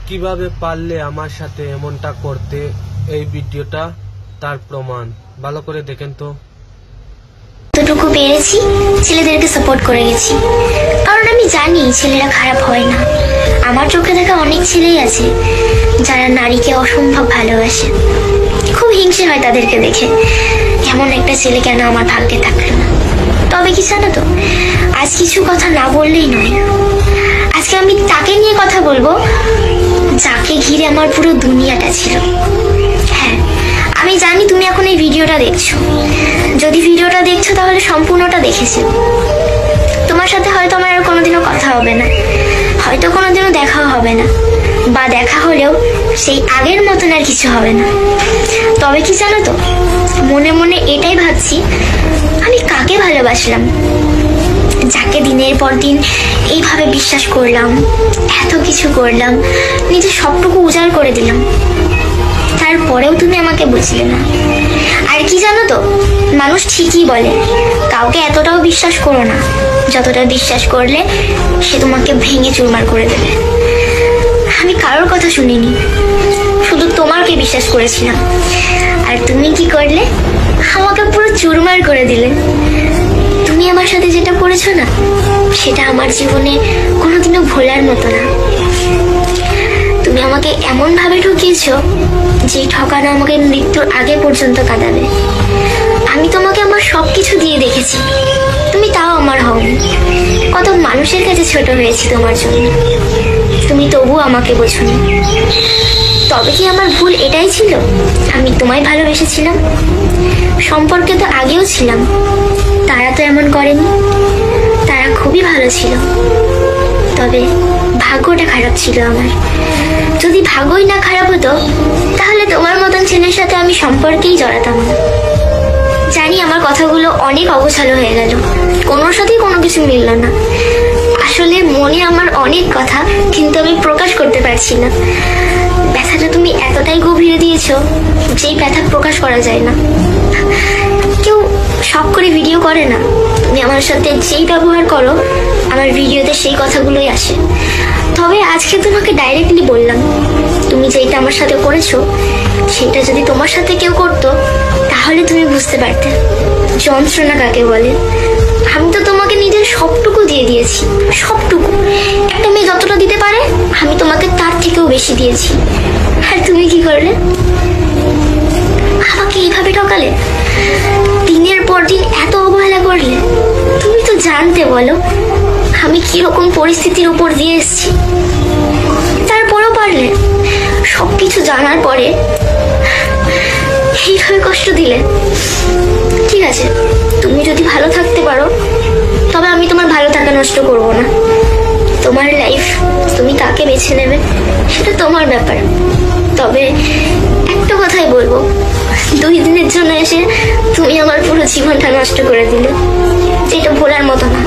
কিভাবে পারলে আমার সাথে এমনটা করতে? এই ভিডিওটা তার প্রমাণ। ভালো করে দেখেন তো। যতটুকু পেরেছি ছেলেদেরকে সাপোর্ট করে গেছি, কারণ আমি জানি ছেলেরা খারাপ হয় না। আমার চোখে দেখা অনেক ছেলেই আছে যারা নারীকে অসম্ভব ভালোবাসে। খুব হিংসে হয় তাদেরকে দেখে, এমন একটা ছেলে কেন আমার ভাগ্যে থাকলো না। তবে কি জানো তো, আজ কিছু কথা না বললেই নয়। আজকে আমি তাকে নিয়ে কথা বলবো যাকে ঘিরে আমার পুরো দুনিয়াটা ছিল। হ্যাঁ, আমি জানি তুমি এখন এই ভিডিওটা দেখছো। যদি ভিডিওটা দেখছো তাহলে সম্পূর্ণটা দেখেছো। তোমার সাথে হয়তো আমার আর কোনোদিনও কথা হবে না, হয়তো কোনোদিনও দেখাও হবে না, বা দেখা হলেও সেই আগের মতন আর কিছু হবে না। তবে কি জানো তো, মনে মনে এটাই ভাবছি, আমি কাকে ভালোবাসলাম, যাকে দিনের পর দিন এইভাবে বিশ্বাস করলাম, এত কিছু করলাম, নিজের সবটুকু উজাড় করে দিলাম, তারপরেও তুমি আমাকে বুঝলে না। আর কি জানো তো, মানুষ ঠিকই বলে কাউকে এতটাও বিশ্বাস করো না, যতটা বিশ্বাস করলে সে তোমাকে ভেঙে চুরমার করে দেবে। আমি কারোর কথা শুনিনি, শুধু তোমাকে বিশ্বাস করেছিলাম। আর তুমি কি করলে, আমাকে পুরো চুরমার করে দিলে। তুমি আমার সাথে যেটা করেছো না, সেটা আমার জীবনে কোনোদিনও ভোলার মতো না। তুমি আমাকে এমন ভাবে ঠকিয়েছো যে ঠকানো আমাকে মৃত্যুর আগে পর্যন্ত কাঁদাবে। আমি তোমাকে আমার সবকিছু দিয়ে দেখেছি, তুমি তাও আমার হওনি। কত মানুষের কাছে ছোট হয়েছি তোমার জন্য, তুমি তবুও আমাকে বোঝোনি। তবে কি আমার ভুল এটাই ছিল, আমি তোমায় ভালোবেসেছিলাম? সম্পর্কে তো আগেও ছিলাম, তারা তো এমন করেনি, তারা খুবই ভালো ছিল। তবে ভাগ্যটা খারাপ ছিল আমার। যদি ভাগ্যই না খারাপ হতো তাহলে তোমার মতন ছেলের সাথে আমি সম্পর্কেই জড়াতাম না। জানি আমার কথাগুলো অনেক অগোছালো হয়ে গেল, কোনোর সাথেই কোনো কিছু মিলল না। আসলে মনে আমার অনেক কথা, কিন্তু আমি প্রকাশ করতে পারছি না। ব্যথাটা তুমি এতটাই গভীরে দিয়েছো যেই ব্যথা প্রকাশ করা যায় না। কেউ শখ করে ভিডিও করে না, তুমি আমার সাথে যেই ব্যবহার করো আমার ভিডিওতে সেই কথাগুলোই আসে। তবে আজকে তোমাকে ডাইরেক্টলি বললাম, তুমি যেটা আমার সাথে করেছো সেটা যদি তোমার সাথে কেউ করতো তাহলে তুমি বুঝতে পারতে যন্ত্রণা কাকে বলে। আমি তো তোমাকে নিজের সবটুকু দিয়ে দিয়েছি, সবটুকু। একটা মেয়ে যতটা দিতে পারে আমি তোমাকে তার থেকেও বেশি দিয়েছি। আর তুমি কি করলে, আমাকে এইভাবে ঠকালে, দিনের পর দিন এত অবহেলা করলে। তুমি তো জানতে বলো আমি কিরকম পরিস্থিতির উপর দিয়ে এসেছি, তারপরেও পারলে সবকিছু জানার পরে এইভাবে কষ্ট দিলে। ঠিক আছে, তুমি যদি ভালো থাকতে পারো তবে আমি তোমার ভালো থাকা নষ্ট করবো না। তোমার লাইফ, তুমি কাকে বেছে নেবে সেটা তোমার ব্যাপার। তবে একটা কথাই বলবো, 2 দিনের জন্য এসে তুমি আমার পুরো জীবনটা নষ্ট করে দিলে, যেটা ভোলার মতো না।